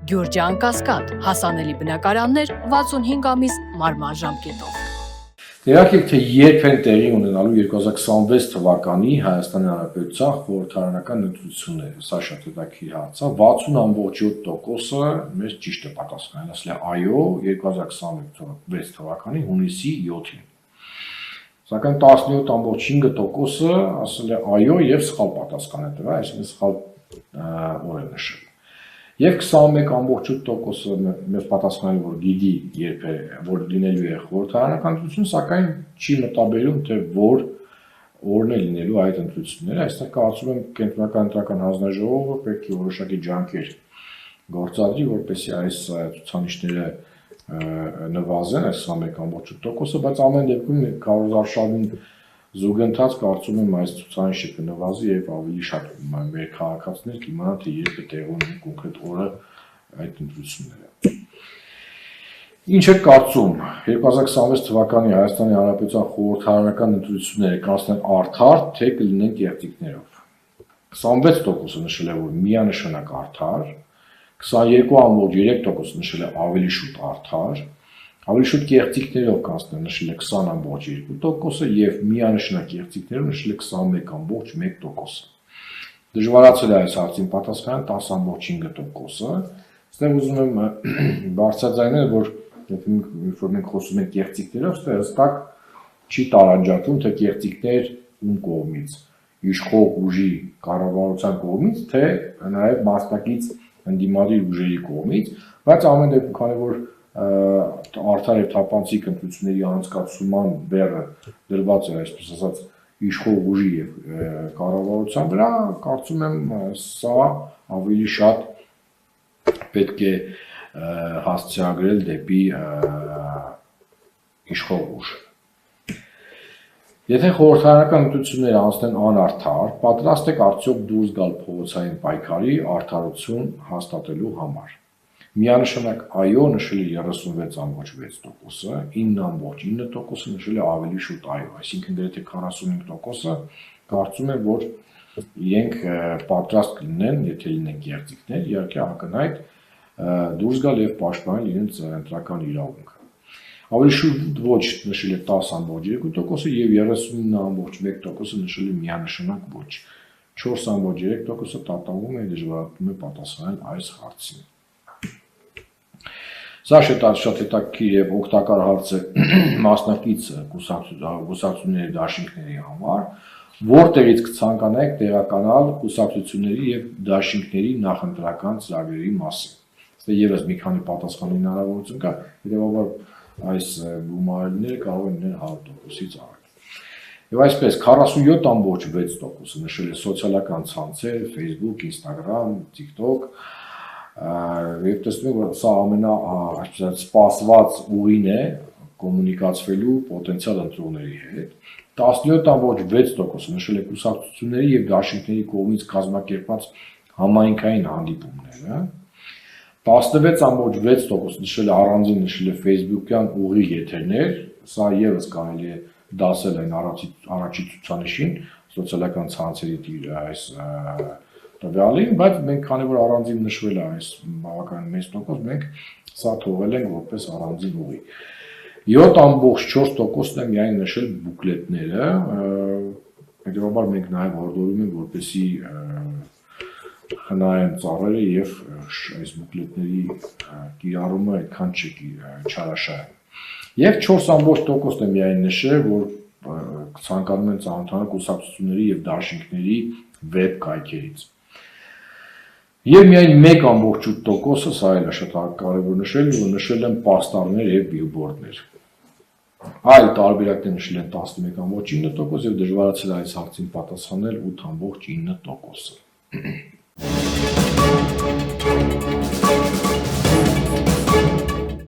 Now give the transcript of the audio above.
Գյուրջան Կասկադ, հասանելի բնակարաններ 65 ամիս մարման ժամկետով։ Ներարկեք, թե երբ են տեղի ունենալու 2026 թվականի Հայաստանի Հանրապետության խորհրդարանական ընտրությունները, սա շատ հետաքրքիր հարց է, 60.7%-ը մեզ ճիշտ է պատասխանել, ասել է այո 2026 թվականի հունիսի 7-ին։ Սակայն 17.5%-ը ասել է այո եւ սխալ պատասխան է տվել, այսինքն սխալ օր է նշել։ Եվ 21.8%-ը մեզ պատասխանել, որ գիտի երբ է, որ լինելու է խորհրդարանական ընտրություն, սակայն չի մտաբերում, թե որ օրն է լինելու այդ ընտրությունները, այստեղ կարծում եմ Կենտրոնական ընտրական հանձնաժողովը պետք է որոշակի ջանքեր գործադրի, որպեսզի այս ցուցանիշները նվազեն, այս 21.8%-ը, բայց ամեն դեպքում կառուցարշավին զուգընթաց կարծում եմ այս ցուցանիշը կնվազի եւ ավելի շատ մեր քաղաքացիներ կիմանան, թե երբ է տեղի ունենալու կոնկրետ օրը այդ ընտրությունները։ Ինչ է կարծում 2026 թվականի Հայաստանի Հանրապետության խորհրդարանական ընտրությունները կանցնեն արդար, թե կլինեն կեղծիքներով։ 26%-ը նշել է, որ միանշանակ արդար, 22.3%-ը նշել է ավելի շուտ արդար, ավելի շուտ կեղծիքներով կանցնել նշել է 20.2%-ը եւ միանշանակ կեղծիքներով նշել է 21.1%-ը։ Դժվարացել է այս հարցին պատասխանել 10.5%-ը։ Այստեղ ուզում եմ բարձրաձայնել, որ երբ մենք խոսում ենք կեղծիքներով, այստեղ հստակ չի տարանջատվում, թե կեղծիքներ ում կողմից, իշխող ուժի կառավարության կողմից, թե նաեւ մասնակից ընդդիմադիր ուժերի կողմից, բայց ամեն դեպքում քանի որ արդար եւ թափանցիկ ընտրությունների անցկացման բեռը դրված է, այսպես ասած, իշխող ուժի եւ կառավարության վրա, կարծում եմ սա ավելի շատ պետք է հասցեագրել դեպի իշխող ուժ։ Եթե խորհրդարանական ընտրությունները անցնեն անարդար, պատրաստ եք արդյոք դուրս գալ փողոցային պայքարի արդարություն հաստատելու համար։ Միանշանակ այո նշել է 36.6%-ը, 9.9%-ը նշել է ավելի շուտ այո, այսինքն դեռ թե 45%-ը կարծում եմ, որ իրենք պատրաստ կլինեն, եթե լինեն կեղծիքներ, իհարկե ակնհայտ դուրս գալ եւ պաշտպանել իրենց ընտրական իրավունքը։ Ավելի շուտ ոչ նշել է 10.2%-ը եւ 39.1%-ը նշել է միանշանակ ոչ։ 4.3%-ը տատանվում է, դժվարանում է պատասխանել այս հարցին։ Սա շատ հետաքրքիր եւ օգտակար հարց է մասնակից կուսակցությունների դաշինքների համար, որտեղից կցանկանայք տեղականալ կուսակցությունների եւ դաշինքների նախընտրական ծրագրերի մասին։ Այստեղ եւս մի քանի պատասխանի հնարավորություն կա, հետեւաբար այս գումարները կարող են լինել 100%-ից ավել։ Եվ այսպես 47.6%-ը նշել է սոցիալական ցանցեր, Facebook, Instagram, TikTok, եւ տեսնում եք, որ սա այսպես սպասված ուղին է կոմունիկացվելու պոտենցիալ ընտրողների հետ։ 17.6%-ը նշել է կուսակցությունների եւ դաշինքների կողմից կազմակերպված համայնքային հանդիպումները։ 16.6%-ը նշել է առանձին նշել է Facebook-յան ուղիղ եթերներ, սա եւս կարելի է դասել այն առաջի ցուցանիշին սոցիալական ցանցերի այս տվյալին, բայց մենք քանի որ առանձին նշվել է այս բավականին մեծ տոկոս, մենք սա թողել ենք որպես առանձին ուղի։ 7.4%-ն է միայն նշել բուկլետները, հետեւաբար մենք նաեւ հորդորում ենք, որպեսզի խնայեն ծառերը եւ այս բուկլետների կիրառումը այդքան չարաշահեն։ Եվ 4.4%-ն է միայն նշել, որ ցանկանում են ծանոթանալ կուսակցությունների եւ դաշինքների վեբ կայքերից։ Եվ միայն 1.8%-ը, սա էլ է շատ կարևոր նշել, որ նշել են պաստառներ եւ բիլբորդներ։ Այլ տարբերակներ նշել են 11.9% եւ դժվարացել է այս հարցին պատասխանել 8.9%-ը։